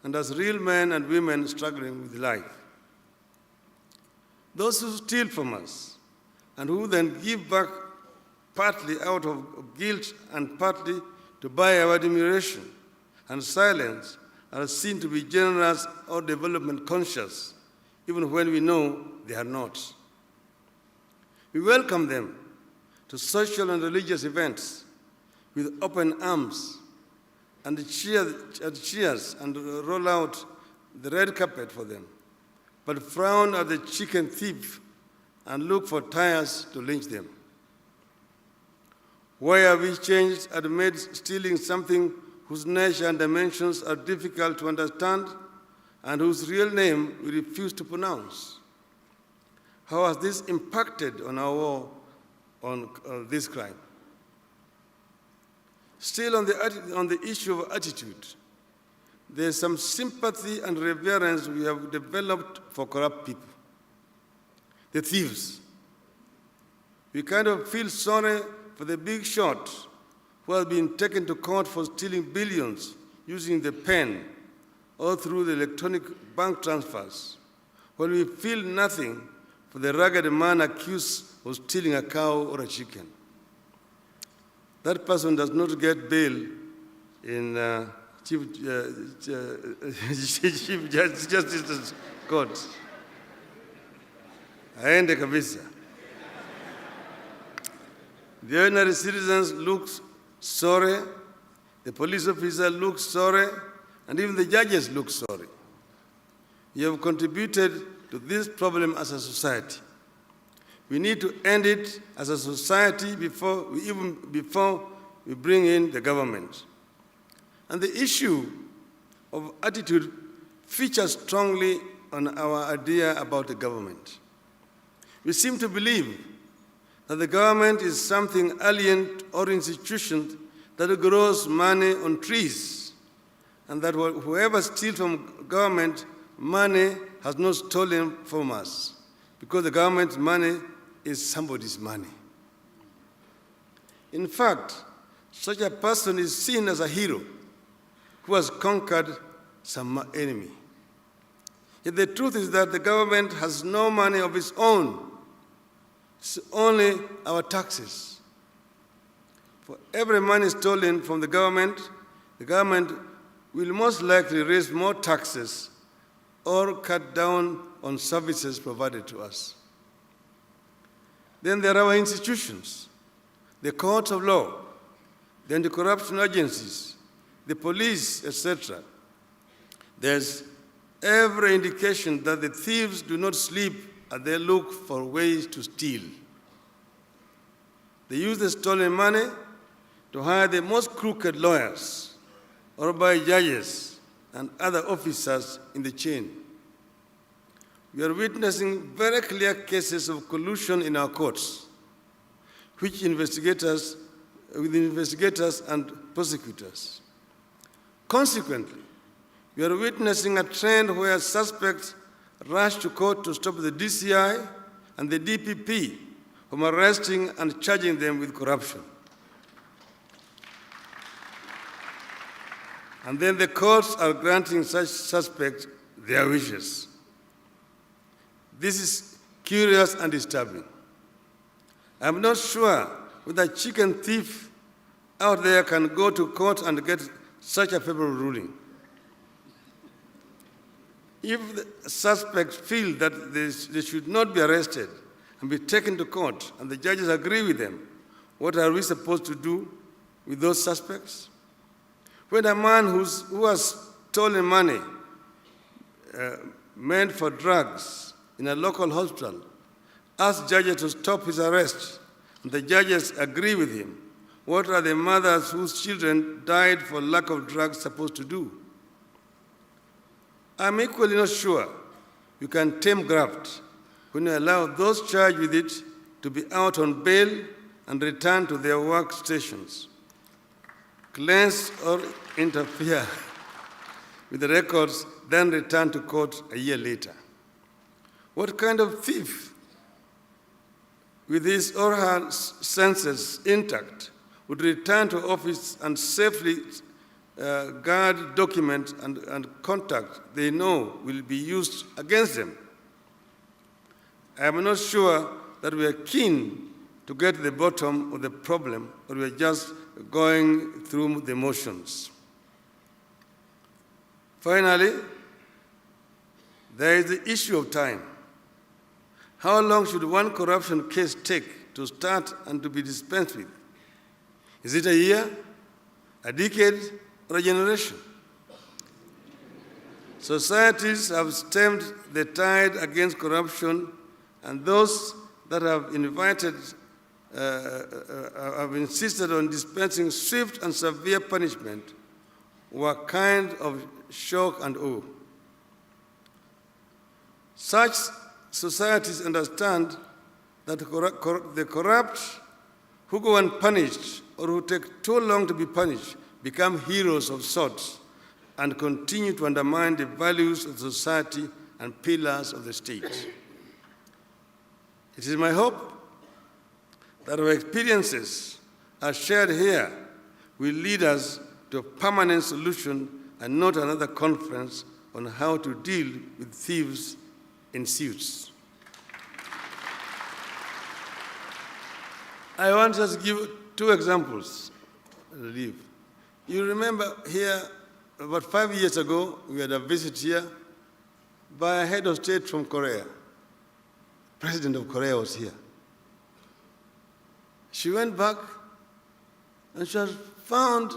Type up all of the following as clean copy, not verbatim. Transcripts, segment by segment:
and as real men and women struggling with life. Those who steal from us and who then give back partly out of guilt and partly to buy our admiration and silence are seen to be generous or development conscious, even when we know they are not. We welcome them to social and religious events with open arms and cheers and roll out the red carpet for them, but frown at the chicken thief and look for tires to lynch them. Why have we changed and made stealing something whose nature and dimensions are difficult to understand and whose real name we refuse to pronounce? How has this impacted on our war on this crime? Still on the issue of attitude, there is some sympathy and reverence we have developed for corrupt people, the thieves. We kind of feel sorry for the big shot who has been taken to court for stealing billions using the pen or through the electronic bank transfers, while we feel nothing for the ragged man accused of stealing a cow or a chicken. That person does not get bail in Chief Justice's court. Aende kabisa. The ordinary citizens look sorry, the police officer looks sorry, and even the judges look sorry. You have contributed to this problem as a society. We need to end it as a society before we bring in the government. And the issue of attitude features strongly on our idea about the government. We seem to believe that the government is something alien or institution that grows money on trees, and that whoever steals from government money has not stolen from us, because the government's money is somebody's money. In fact, such a person is seen as a hero who has conquered some enemy. Yet the truth is that the government has no money of its own. It's only our taxes. For every money stolen from the government will most likely raise more taxes or cut down on services provided to us. Then there are our institutions, the courts of law, the anti-corruption agencies, the police, etc. There's every indication that the thieves do not sleep as they look for ways to steal. They use the stolen money to hire the most crooked lawyers or buy judges and other officers in the chain. We are witnessing very clear cases of collusion in our courts, with investigators and prosecutors. Consequently, we are witnessing a trend where suspects rush to court to stop the DCI and the DPP from arresting and charging them with corruption. And then the courts are granting such suspects their wishes. This is curious and disturbing. I'm not sure whether a chicken thief out there can go to court and get such a favorable ruling. If the suspects feel that they should not be arrested and be taken to court, and the judges agree with them, what are we supposed to do with those suspects? When a man who has stolen money meant for drugs in a local hospital asks judges to stop his arrest, and the judges agree with him, what are the mothers whose children died for lack of drugs supposed to do? I'm equally not sure you can tame graft when you allow those charged with it to be out on bail and return to their workstations, cleanse or interfere with the records, then return to court a year later. What kind of thief, with his or her senses intact, would return to office and safely guard documents and contact they know will be used against them. I am not sure that we are keen to get to the bottom of the problem, or we are just going through the motions. Finally, there is the issue of time. How long should one corruption case take to start and to be dispensed with? Is it a year, a decade, or a generation? Societies have stemmed the tide against corruption, and those that have insisted on dispensing swift and severe punishment were kind of shock and awe. Such societies understand that the corrupt who go unpunished or who take too long to be punished become heroes of sorts and continue to undermine the values of society and pillars of the state. It is my hope that our experiences as shared here will lead us to a permanent solution and not another conference on how to deal with thieves in suits. I want to just give two examples. You remember here, about 5 years ago, we had a visit here by a head of state from Korea. President of Korea was here. She went back and she was found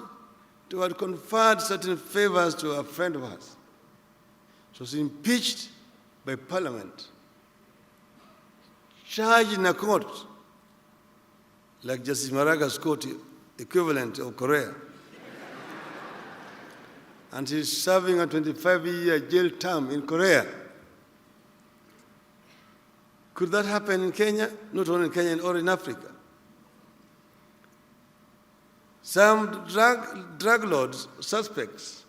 to have conferred certain favors to a friend of hers. She was impeached by Parliament, charged in a court, like Justice Maraga's court equivalent of Korea. And she's serving a 25-year jail term in Korea. Could that happen in Kenya? Not only in Kenya, or in Africa. Some drug lords, suspects,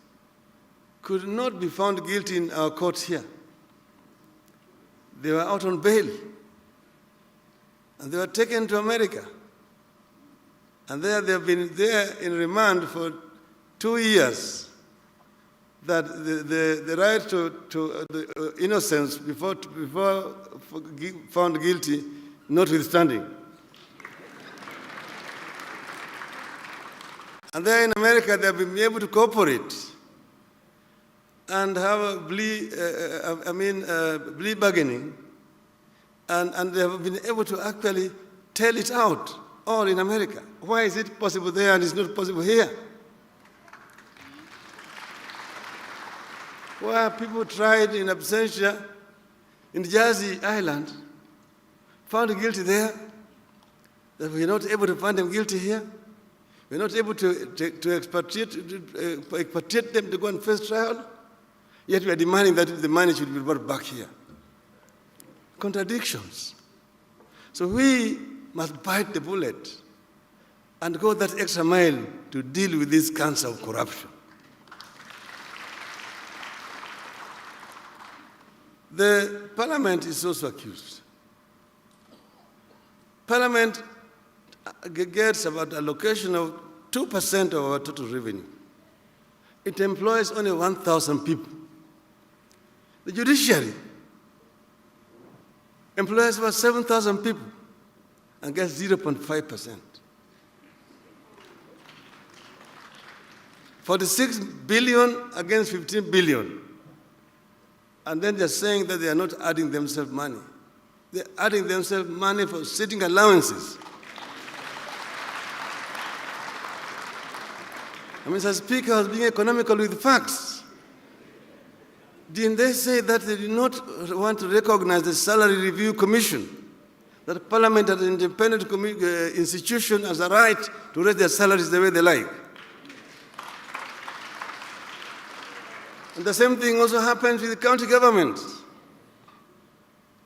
could not be found guilty in our courts here. They were out on bail. And they were taken to America. And there they have been there in remand for 2 years. That the right to innocence before found guilty, notwithstanding. And there in America, they have been able to cooperate and have a plea bargaining, and they have been able to actually tell it out, all in America. Why is it possible there and it's not possible here? Where people tried in absentia in Jersey Island, found guilty there, that we're not able to find them guilty here. We're not able to expatriate them to go and face trial, yet we are demanding that the money should be brought back here. Contradictions. So we must bite the bullet and go that extra mile to deal with this cancer of corruption. The Parliament is also accused. Parliament gets about allocation of 2% of our total revenue. It employs only 1,000 people. The Judiciary employs about 7,000 people and gets 0.5%. 46 billion against 15 billion. And then they're saying that they are not adding themselves money. They're adding themselves money for sitting allowances. Mr. Speaker was being economical with facts. Didn't they say that they did not want to recognize the Salary Review Commission, that Parliament as an independent institution has a right to raise their salaries the way they like? And the same thing also happens with the county governments.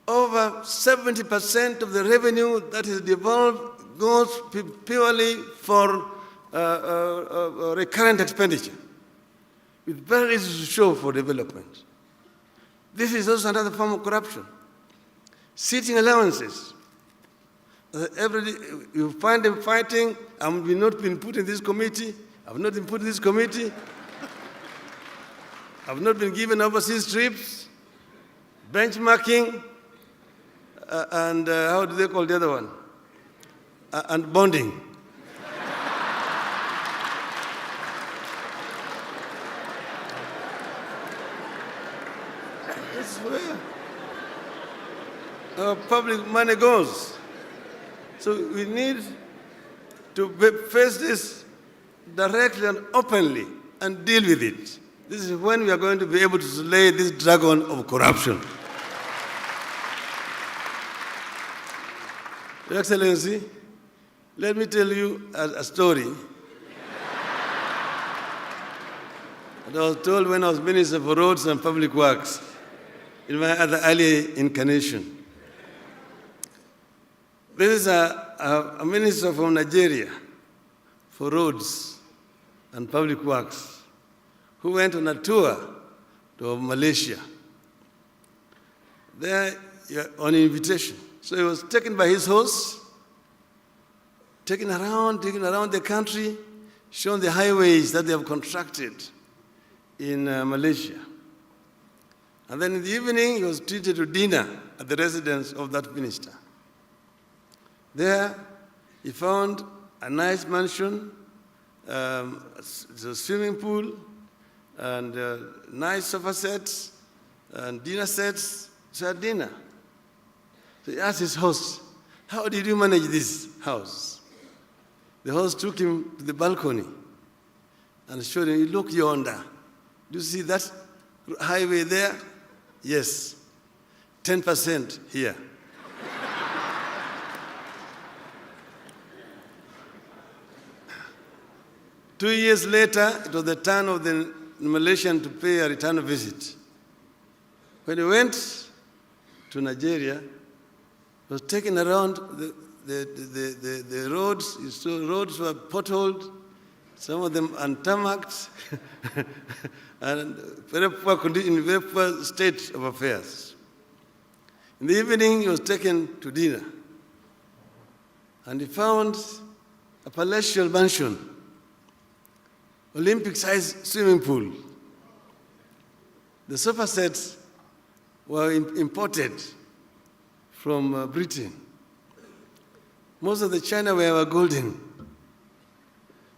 Over 70% of the revenue that is devolved goes purely for recurrent expenditure, with very little to show for development. This is also another form of corruption. Sitting allowances. Every day you find them fighting, I've not been put in this committee, I've not been put in this committee, I've not been given overseas trips, benchmarking, and how do they call the other one? And bonding. That's where our public money goes. So we need to face this directly and openly and deal with it. This is when we are going to be able to slay this dragon of corruption. Your Excellency, let me tell you a story that I was told when I was Minister for Roads and Public Works in my other early incarnation. This is a minister from Nigeria for roads and public works who went on a tour to Malaysia. There, on invitation. So he was taken by his host, taken around the country, shown the highways that they have constructed in Malaysia. And then in the evening, he was treated to dinner at the residence of that minister. There, he found a nice mansion, a swimming pool, and nice sofa sets, and dinner sets. So had dinner. So he asked his host, "How did you manage this house?" The host took him to the balcony and showed him, "Look yonder. Do you see that highway there? Yes, 10% here." Two years later, it was the turn of the Malaysian to pay a return visit. When he went to Nigeria, he was taken around the roads. You saw roads were potholed, some of them untarmacked, and very poor condition, very poor state of affairs. In the evening, he was taken to dinner, and he found a palatial mansion, Olympic-sized swimming pool. The sofa sets were imported from Britain. Most of the chinaware were golden.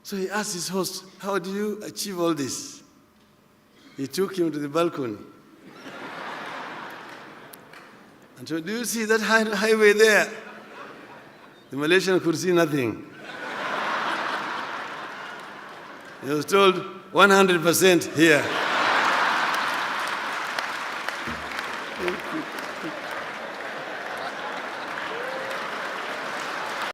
So he asked his host, "How do you achieve all this?" He took him to the balcony. And so, "Do you see that highway there?" The Malaysian could see nothing. He was told 100% here. Thank you.